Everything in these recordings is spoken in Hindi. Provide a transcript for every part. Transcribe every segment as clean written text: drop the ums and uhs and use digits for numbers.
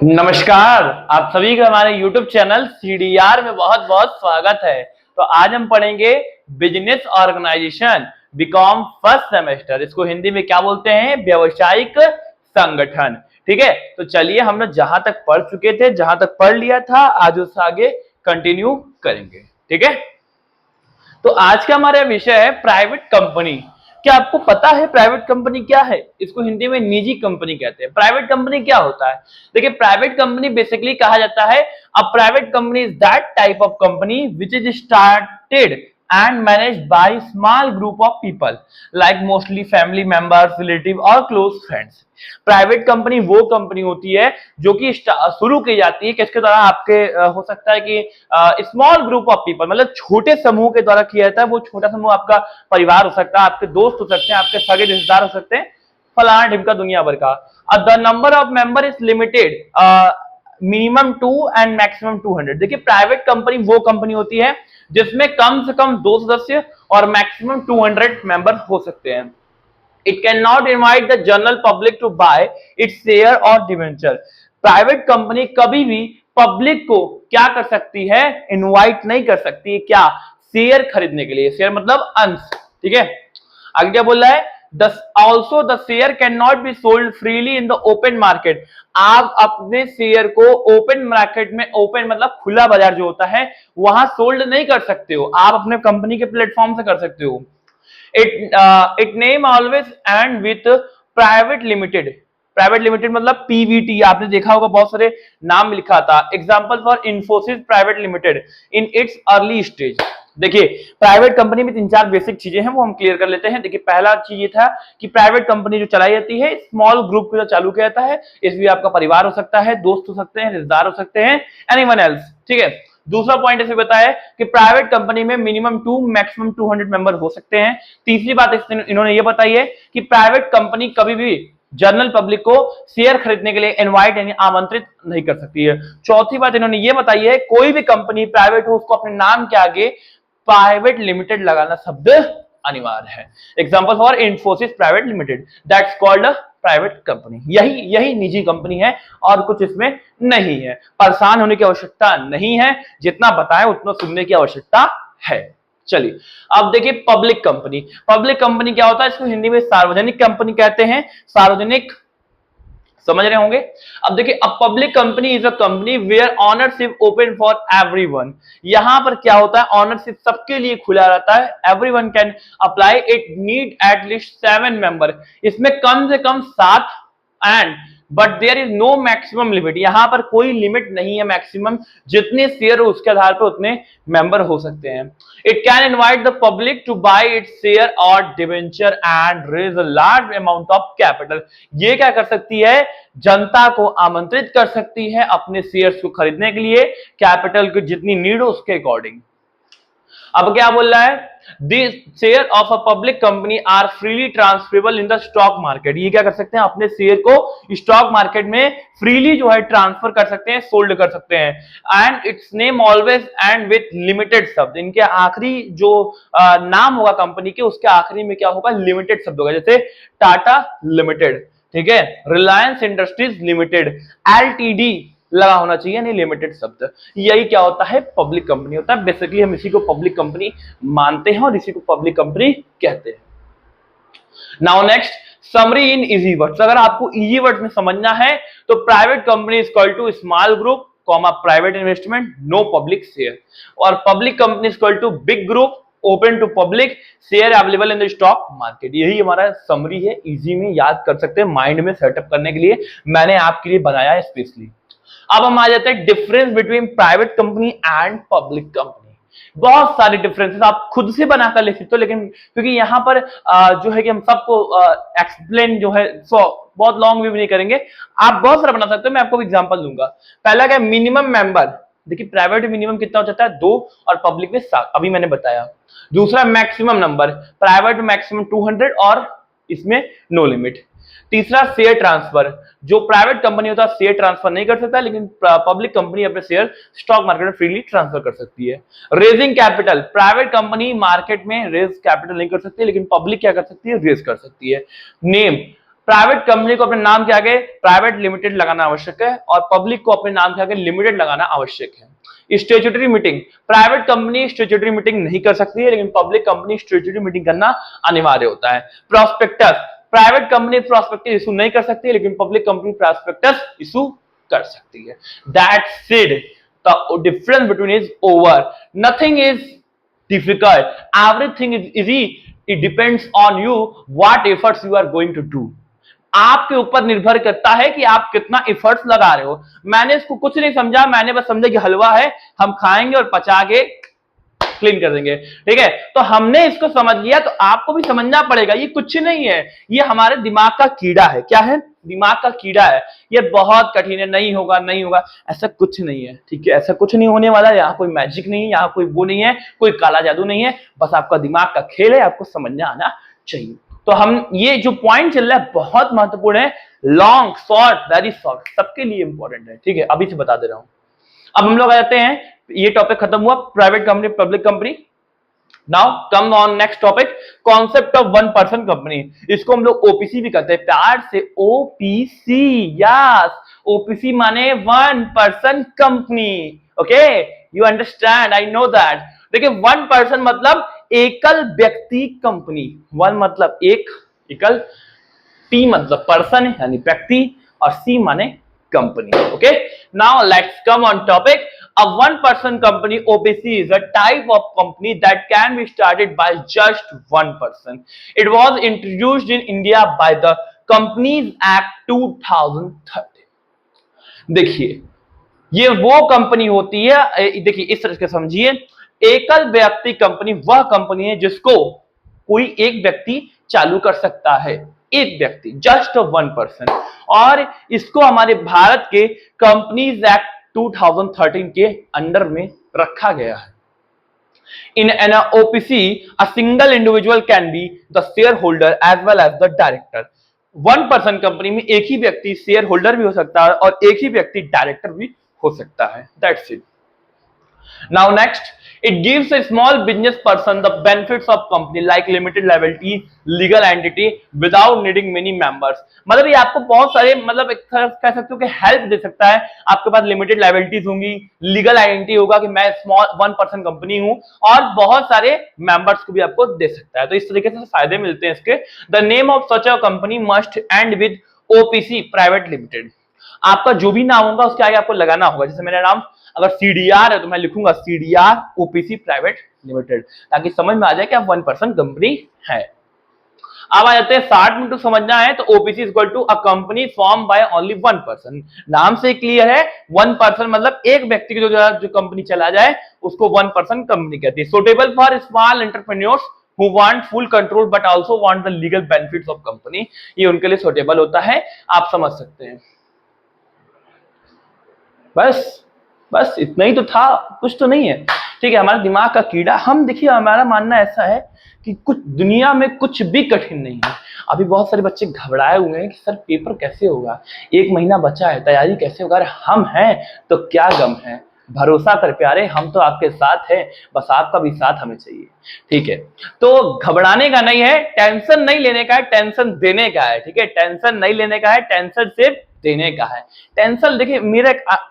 नमस्कार, आप सभी का हमारे YouTube चैनल CDR में बहुत बहुत स्वागत है। तो आज हम पढ़ेंगे business organisation BCom first semester. इसको हिंदी में क्या बोलते हैं? व्यावसायिक संगठन। ठीक है, तो चलिए हम लोग जहां तक पढ़ चुके थे, जहां तक पढ़ लिया था, आज उससे आगे कंटिन्यू करेंगे। ठीक है, तो आज का हमारा विषय है प्राइवेट कंपनी। क्या आपको पता है प्राइवेट कंपनी क्या है? इसको हिंदी में निजी कंपनी कहते हैं। प्राइवेट कंपनी क्या होता है? देखिए, प्राइवेट कंपनी बेसिकली कहा जाता है a private company is that type of company which is started and managed by small group of people like mostly family members, relative और close friends। प्राइवेट कंपनी वो कंपनी होती है जो कि शुरू की जाती है किसके द्वारा? आपके हो सकता है कि स्मॉल ग्रुप ऑफ पीपल, मतलब छोटे समूह के द्वारा किया जाता है। वो छोटा समूह आपका परिवार हो सकता है, आपके दोस्त हो सकते हैं, आपके सगे रिश्तेदार हो सकते हैं, फलाना ढिमका दुनिया भर का। The number of member is limited, minimum 2 and maximum 200। देखिए, प्राइवेट कंपनी वो कंपनी होती है जिसमें कम से कम 2 सदस्य और मैक्सिमम 200 मेंबर हो सकते हैं। It can not invite the general public to buy its share और डिवेंचर। प्राइवेट कंपनी कभी भी पब्लिक को क्या कर सकती है? इनवाइट नहीं कर सकती है। क्या? शेयर खरीदने के लिए। शेयर मतलब अंश। ठीक है, आगे क्या बोल रहा है? Also the share cannot be sold freely in the open market। आप अपने शेयर को ओपन मार्केट में, ओपन मतलब खुला बाजार जो होता है, वहां सोल्ड नहीं कर सकते हो। आप अपने कंपनी के प्लेटफॉर्म से कर सकते हो। It name always and with private limited. Private limited मतलब पीवीटी। आपने देखा होगा बहुत सारे नाम लिखा था। Example for Infosys private limited in its early stage. देखिए, प्राइवेट कंपनी में 3-4 बेसिक चीजें हैं, वो हम क्लियर कर लेते हैं। देखिए, पहला चीज ये था कि प्राइवेट कंपनी जो चलाई जाती है स्मॉल ग्रुप को चालू किया जाता है। इसमें आपका परिवार हो सकता है, दोस्त हो सकते हैं, रिश्तेदार हो सकते हैं, एनीवन एल्स। ठीक है, दूसरा पॉइंट ऐसे बताया कि प्राइवेट कंपनी में मिनिमम 2 मैक्सिमम 200 मेंबर हो सकते हैं। तीसरी बात इन्होंने ये बताई है कि प्राइवेट कंपनी कभी भी जनरल पब्लिक को शेयर खरीदने के लिए इनवाइट यानी आमंत्रित नहीं कर सकती है। चौथी बात इन्होंने ये बताई है, कोई भी कंपनी प्राइवेट हो उसको अपने नाम के आगे प्राइवेट लिमिटेड लगाना शब्द अनिवार्य है। Example for Infosys private limited, that's called a private company. यही निजी कंपनी है और कुछ इसमें नहीं है। परेशान होने की आवश्यकता नहीं है, जितना बताएं उतना सुनने की आवश्यकता है। चलिए, अब देखिए पब्लिक कंपनी। पब्लिक कंपनी क्या होता है? इसको हिंदी में सार्वजनिक कंपनी कहते हैं। सार्वजनिक, समझ रहे होंगे। अब देखिए, a public company is a company where ownership open for everyone. यहां पर क्या होता है? ऑनरशिप सबके लिए खुला रहता है। Everyone can apply it, need at least 7 member. इसमें कम से कम 7 and but there is no maximum limit. यहां पर कोई लिमिट नहीं है। मैक्सिमम जितने शेयर हो उसके आधार पर उतने मेंबर हो सकते हैं। It can invite the public to buy its share और debenture and raise a large amount of capital. ये क्या कर सकती है? जनता को आमंत्रित कर सकती है अपने शेयर्स को खरीदने के लिए, कैपिटल की जितनी नीड हो उसके अकॉर्डिंग। अब क्या बोल रहा है? The share of a public company are freely transferable in the stock market. ये क्या कर सकते हैं? अपने शेयर को स्टॉक मार्केट में फ्रीली जो है ट्रांसफर कर सकते हैं, सोल्ड कर सकते हैं। And it's name always and with limited शब्द। इनके आखिरी जो नाम होगा कंपनी के, उसके आखिरी में क्या होगा? लिमिटेड शब्द होगा। जैसे टाटा लिमिटेड, ठीक है, रिलायंस इंडस्ट्रीज लिमिटेड, एलटीडी लगा होना चाहिए, नहीं लिमिटेड शब्द। यही क्या होता है? पब्लिक कंपनी होता है। बेसिकली हम इसी को पब्लिक कंपनी मानते हैं और इसी को पब्लिक कंपनी कहते हैं। Now next, summary in easy words. अगर आपको इजी वर्ड्स में समझना है तो private company is equal to small group, comma private investment, no public share. और public company is equal to big group, open to public, share available in the stock market. यही हमारा समरी है। इजी में याद कर सकते हैं, माइंड में सेटअप करने के लिए मैंने आपके लिए बनाया है स्पेशली। अब हम आ जाते हैं difference between private company and public company. बहुत सारे डिफरेंसेस आप खुद से बनाकर लिख सकते हो, लेकिन क्योंकि यहाँ पर जो है कि हम सबको एक्सप्लेन जो है बहुत लॉन्ग भी नहीं करेंगे, आप बहुत सारा बना सकते हो। मैं आपको एग्जांपल दूंगा। पहला क्या? Minimum member. देखिए, प्राइवेट में मिनिमम कितना हो जाता है? 2 और पब्लिक में 7, अभी मैंने बताया। दूसरा मैक्सिमम नंबर, प्राइवेट में मैक्सिमम 200 और इसमें नो लिमिट। तीसरा शेयर ट्रांसफर, जो प्राइवेट कंपनी होता है शेयर ट्रांसफर नहीं कर सकता, लेकिन पब्लिक कंपनी अपने शेयर स्टॉक मार्केट में फ्रीली ट्रांसफर कर सकती है। Raising capital, private company market में रेज कैपिटल नहीं कर सकती, लेकिन पब्लिक क्या कर सकती है? रेज कर सकती है। नेम, प्राइवेट कंपनी को अपने नाम के आगे प्राइवेट लिमिटेड लगाना आवश्यक है और पब्लिक को अपने नाम के आगे लिमिटेड लगाना आवश्यक है। Statutory meeting, private company statutory meeting नहीं कर सकती है, लेकिन पब्लिक कंपनी स्टैट्यूटरी मीटिंग करना अनिवार्य होता है। Prospectus, private company prospectus issue नहीं कर सकती, लेकिन पब्लिक कंपनी प्रोस्पेक्टस इशू कर सकती है। That's it, the difference between is over, nothing is difficult, everything is easy, it depends on you what efforts you are going to do। आपके ऊपर निर्भर करता है कि आप कितना एफर्ट्स लगा रहे हो। मैंने इसको कुछ नहीं समझा, मैंने बस समझा कि हलवा है, हम खाएंगे और पचा के क्लीन कर देंगे, ठीक है। तो हमने इसको समझ लिया, तो आपको भी समझना पड़ेगा ये कुछ नहीं है, ये हमारे दिमाग का कीड़ा है। क्या है? दिमाग का कीड़ा है। ये बहुत कठिन है, नहीं होगा नहीं होगा, ऐसा कुछ नहीं है, ठीक है। ऐसा कुछ नहीं होने वाला, यहाँ कोई मैजिक नहीं है, यहाँ कोई वो नहीं है, कोई काला जादू नहीं है, बस आपका दिमाग का खेल है, आपको समझना आना चाहिए। तो हम ये जो पॉइंट चल रहा है बहुत महत्वपूर्ण है, लॉन्ग शॉर्ट वेरी शॉर्ट सबके लिए इंपॉर्टेंट है, ठीक है। अभी से बता दे रहा हूं। अब हम लोग आ जाते हैं, ये टॉपिक खत्म हुआ private company public company. Now come on next topic, concept of one person company. इसको हम लोग ओपीसी भी कहते हैं प्यार से, ओपीसी, यस, ओपीसी माने one person company, okay, you understand, I know that. देखिए वन पर्सन मतलब एकल व्यक्ति कंपनी, वन मतलब एक, एकल, टी मतलब पर्सन यानी व्यक्ति, और सी माने company, okay. Now let's come on topic. A one person company, OPC, is a type of company that can be started by just one person. It was introduced in India by the Companies Act 2013। देखिए ये वो कंपनी होती है, देखिए इस तरह से समझिए, एकल व्यक्ति कंपनी वह कंपनी है जिसको कोई एक व्यक्ति चालू कर सकता है, एक व्यक्ति, जस्ट वन पर्सन, और इसको हमारे भारत के कंपनीज एक्ट 2013 के अंडर में रखा गया है। In an OPC, a single individual can be the shareholder as well as the director। One person company में एक ही व्यक्ति शेयर होल्डर भी हो सकता है और एक ही व्यक्ति डायरेक्टर भी हो सकता है। That's it। Now next, it gives a small business person the benefits of company like limited liability, legal entity without needing many members। मतलब ये आपको बहुत सारे, मतलब कह सकते हो कि हेल्प दे सकता है। आपके पास लिमिटेड लाइबिलिटीज होंगी, लीगल आइडेंटिटी होगा कि मैं स्मॉल वन पर्सन कंपनी हूं, और बहुत सारे मेंबर्स को भी आपको दे सकता है। तो इस तरीके से फायदे मिलते हैं इसके। The name of such a company must and with OPC private limited. आपका जो भी नाम होगा उसके आगे आपको लगाना होगा। जैसे मेरा नाम अगर सीडीआर है तो मैं लिखूंगा सीडीआर ओपीसी प्राइवेट लिमिटेड, ताकि समझ में आ जाए कि आप वन पर्सन कंपनी है। अब आ जाते हैं 60 मिनट समझना है, तो OPC is equal to a company form by only one person. नाम से क्लियर है, वन पर्सन मतलब एक व्यक्ति की जो कंपनी चला जाए उसको वन पर्सन कंपनी कहती है। Suitable for small entrepreneurs who want full control but also want the legal benefits of company। ये उनके लिए सुटेबल होता है, आप समझ सकते हैं। बस इतना ही तो था, कुछ तो नहीं है, ठीक है। हमारा दिमाग का कीड़ा, हम देखिए हमारा मानना ऐसा है कि कुछ दुनिया में कुछ भी कठिन नहीं है। अभी बहुत सारे बच्चे घबराए हुए हैं कि सर पेपर कैसे होगा, एक महीना बचा है, तैयारी कैसे होगा। अरे हम हैं तो क्या गम है, भरोसा कर प्यारे, हम तो आपके साथ हैं, बस आपका भी साथ हमें चाहिए, ठीक है। तो घबराने का नहीं है, टेंशन नहीं लेने का है, टेंशन देने का है, ठीक है। टेंशन नहीं लेने का है, टेंशन सिर्फ देने का है। टेंशन देखिए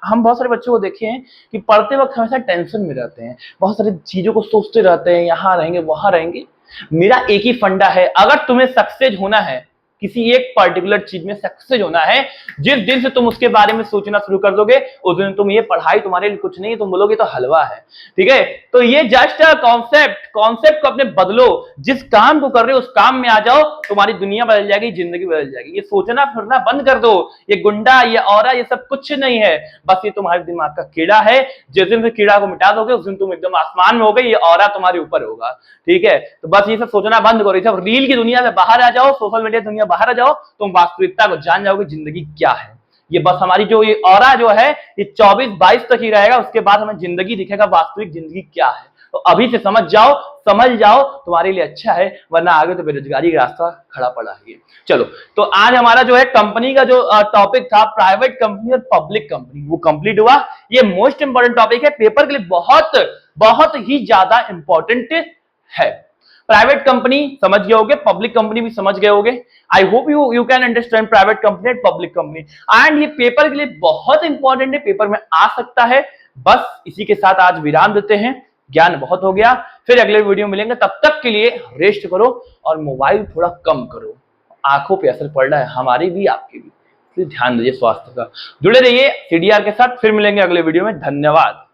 हम बहुत सारे बच्चों को देखे हैं कि पढ़ते वक्त हमेशा टेंशन में रहते हैं, बहुत सारी चीजों को सोचते रहते हैं, यहाँ रहेंगे वहां रहेंगे। मेरा एक ही फंडा है, अगर तुम्हें सक्सेस होना है, किसी एक पर्टिकुलर चीज में सक्सेस होना है, जिस दिन से तुम उसके बारे में सोचना शुरू कर दोगे उस दिन तुम ये पढ़ाई तुम्हारे लिए कुछ नहीं, तुम बोलोगे तो हलवा है, ठीक है। तो ये जस्ट कॉन्सेप्ट को अपने बदलो, जिस काम को कर रहे हो उस काम में आ जाओ, तुम्हारी दुनिया बदल जाएगी, जिंदगी बदल जाएगी। ये सोचना फिरना बंद कर दो, ये गुंडा, ये औरा, ये सब कुछ नहीं है, बस ये तुम्हारे दिमाग का कीड़ा है। जिस दिन से कीड़ा को मिटा दोगे उस दिन तुम एकदम आसमान में हो गए, ये औरा तुम्हारे ऊपर होगा, ठीक है। तो बस ये सब सोचना बंद करो, सब रील की दुनिया में बाहर आ जाओ, सोशल मीडिया दुनिया बाहर आ जाओ, तुम वास्तविकता को जान जाओगे जिंदगी क्या है। ये बस हमारी जो ये ऑरा जो है ये 24-22 तक ही रहेगा, उसके बाद हमें जिंदगी दिखेगा वास्तविक जिंदगी क्या है। तो अभी से समझ जाओ तुम्हारे लिए अच्छा है, वरना आगे तो बेरोजगारी का रास्ता खड़ा पड़ा है। चलो, तो आज हमारा जो है कंपनी का जो टॉपिक था प्राइवेट कंपनी और पब्लिक कंपनी, वो कंप्लीट हुआ। ये मोस्ट इंपॉर्टेंट टॉपिक है, पेपर के लिए बहुत बहुत ही ज्यादा इंपॉर्टेंट है। प्राइवेट कंपनी समझ गए होगे, पब्लिक कंपनी भी समझ गए होगे। I hope you can understand private company and public company. And ये पेपर के लिए बहुत इंपॉर्टेंट है, पेपर में आ सकता है। बस इसी के साथ आज विराम देते हैं, ज्ञान बहुत हो गया, फिर अगले वीडियो मिलेंगे। तब तक के लिए रेस्ट करो और मोबाइल थोड़ा कम करो, आंखों पे असर पड़ रहा है, हमारी भी आपकी भी, इसलिए ध्यान दीजिए स्वास्थ्य का। जुड़े रहिए CDR के साथ, फिर मिलेंगे अगले वीडियो में। धन्यवाद।